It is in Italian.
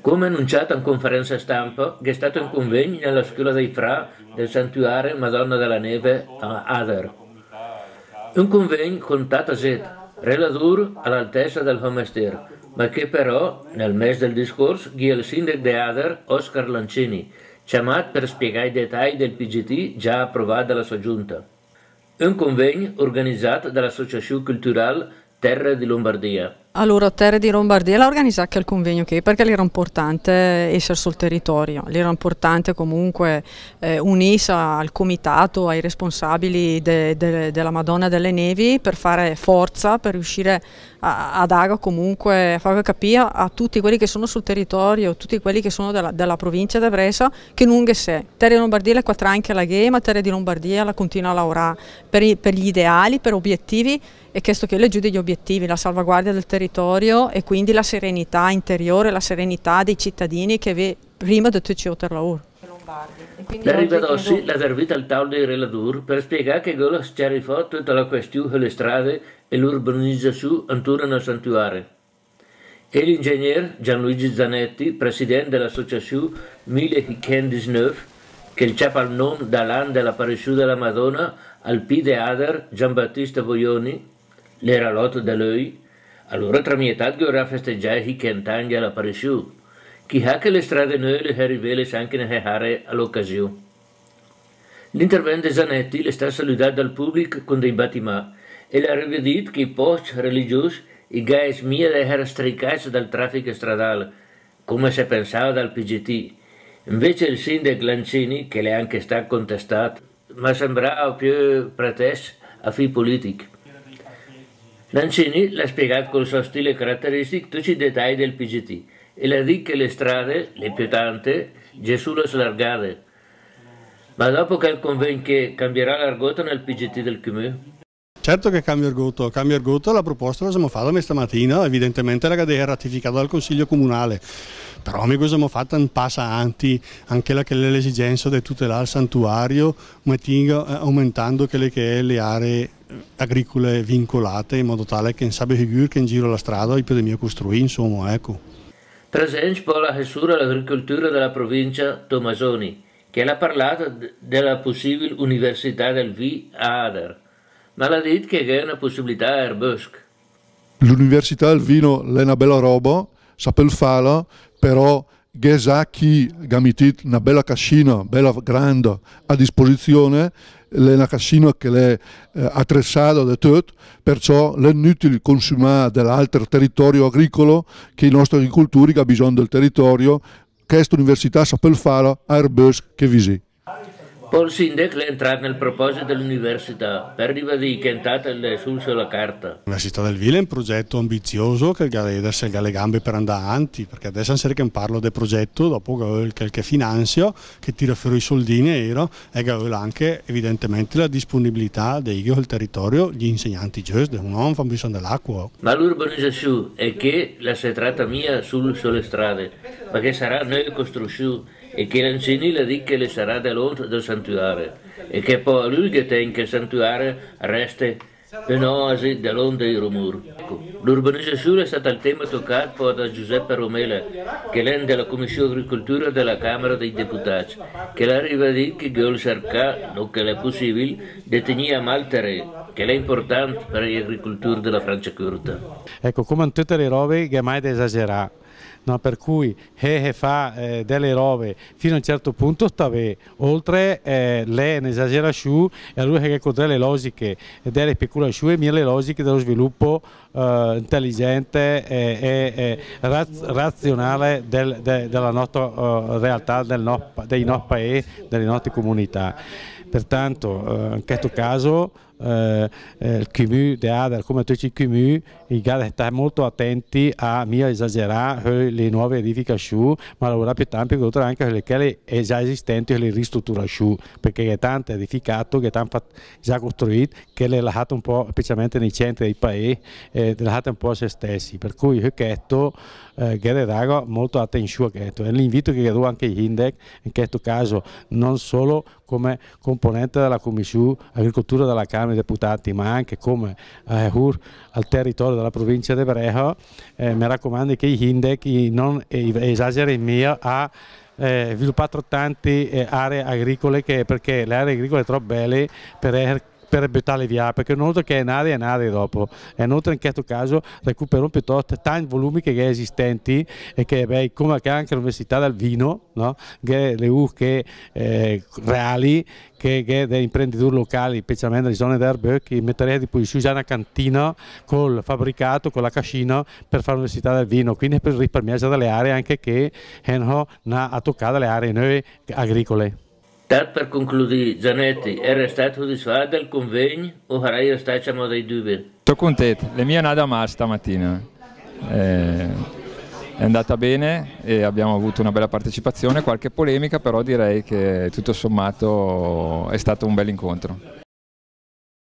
Come annunciato in conferenza stampa, è stato un convegno nella scuola dei Fra del santuario Madonna della Neve a Ader. Un convegno con Tata Zet, relatore all'altezza del Homester, ma che però, nel mese del discorso, è il sindaco di Ader, Oscar Lancini, chiamato per spiegare i dettagli del PGT già approvato dalla sua giunta. Un convegno organizzato dall'Associazione Culturale Terre di Lombardia. Allora, Terre di Lombardia l'ha organizzato il convegno perché era importante essere sul territorio, era importante comunque unirsi al comitato, ai responsabili della Madonna delle Nevi per fare forza, per riuscire a dare comunque, a far capire a tutti quelli che sono sul territorio, tutti quelli che sono della provincia di Brescia, che non è sé. Terre di Lombardia la quattro anche la GE, ma Terre di Lombardia la continua a lavorare per gli ideali, per obiettivi, e questo che è giù degli obiettivi, la salvaguardia del territorio e quindi la serenità interiore, la serenità dei cittadini che prima di tutto c'è per lavoro. L'arriva d'Ossi l'ha servita al tavolo dei relatori per spiegare che Gola schiarifò tutta la questione delle strade e l'urbanizzazione intorno al santuario. E l'ingegner Gianluigi Zanetti, presidente dell'associazione 1019, che il ciapa al nome dall'anno dell'apparizione della Madonna al P. de Ader Giambattista Boioni, l'era lotto da lui, allora tramietat che ora festeggiare i cent'anni all'apparizione, chi ha che le strade noi le rivele anche nelle aree all'occasione. L'intervento di Zanetti le sta salutato dal pubblico con dei battimà e le ha rivedito che i post religiosi i gais mia era stricati dal traffico stradale, come si pensava dal PGT. Invece il sindaco Lancini, che le è anche stato contestato, ma sembrava più pretesto a fini politici. Lancini l'ha spiegato col suo stile caratteristico tutti i dettagli del PGT e le ha detto che le strade, le più tante, Gesù le slargate. Ma dopo che il convegno che cambierà l'argotto nel PGT del Comune? Certo che cambia argotto, la proposta l'abbiamo fatta stamattina, evidentemente era ratificata dal Consiglio Comunale, però noi abbiamo fatto un passo avanti, anche l'esigenza di tutelare il santuario, aumentando le aree agricole vincolate, in modo tale che non sappia che in giro la strada epidemia costruire, insomma, ecco. Presente poi la Hessura all'agricoltura della provincia Tomasoni, che ha parlato della possibile università del V a Ader. Ma l'ha detto che è una possibilità a Erbosc. L'università del vino è una bella roba, sapeva farla, però sa chi ha una bella cascina, bella grande, a disposizione, è una cascina che è attrezzata da tutto, perciò è inutile consumare dell'altro territorio agricolo che i nostri agricoltori hanno bisogno del territorio. Questa università sapeva farla a Erbosc che visì. Poi il sindaco è entrato nel proposito dell'università per ribadire che è entrata sulla carta. L'Università del Vile è un progetto ambizioso che ha le gambe per andare avanti, perché adesso che parlo del progetto, dopo che finanzia, che tira fuori i soldini e che anche evidentemente la disponibilità del territorio, gli insegnanti giusti, non fanno bisogno dell'acqua. Ma l'urbanizzazione è che la si tratta mia sulle strade, ma che sarà noi costruzione. E che Lancini le dice che le sarà dell'onta del santuario e che poi lui che tiene che il santuario resta un'oasi dell'onda dei rumori. L'urbanizzazione è stata il tema toccato poi da Giuseppe Romele, che è della Commissione Agricoltura della Camera dei Deputati, che l'ha ribadito che vuole cercare, non che è possibile, di tenere a mal terreno, che è importante per gli agricoltori della Francia Corta. Ecco, come in tutte le robe che è mai da esagerare. No, per cui fa delle robe fino a un certo punto sta bene, oltre lei ne esagera su e allora che con delle logiche e delle speculazioni e le logiche dello sviluppo intelligente e razionale della nostra realtà, dei nostri paesi, delle nostre comunità. Pertanto in questo caso il Comune di Ader, come tutti i comuni, devono stare molto attenti a non esagerare le nuove edificazioni, ma lavorare più tanto anche le che già esistenti e le ristrutturazioni, perché è tanto edificato, che è tanto già costruito, che le lasciate un po', specialmente nei centri dei paesi, le lasciate un po' a se stessi. Per cui questo che dare molto attenzione a questo. E l'invito che do anche gli Indec, in questo caso non solo come componente della Commissione Agricoltura della Camera, Camera dei Deputati, ma anche come al territorio della provincia di Brejo, mi raccomando che i Hindek non esagerino a sviluppare tante aree agricole, perché le aree agricole sono troppo belle per buttarle via, perché non che è nada dopo, e inoltre in questo caso recuperano piuttosto tanti volumi che esistenti, e che come anche l'Università del Vino, no? Che le che reali, che degli imprenditori locali, specialmente nelle zone d'Erbe, che metterei di poi su una cantina col fabbricato, con la cascina per fare l'Università del Vino, quindi per risparmiare dalle aree anche che hanno a toccare le aree noi agricole. Per concludere, Zanetti, era stato soddisfatto del convegno o hai stato dei dubbi? Sono contento, le mie nada male stamattina. È andata bene e abbiamo avuto una bella partecipazione, qualche polemica, però direi che tutto sommato è stato un bel incontro.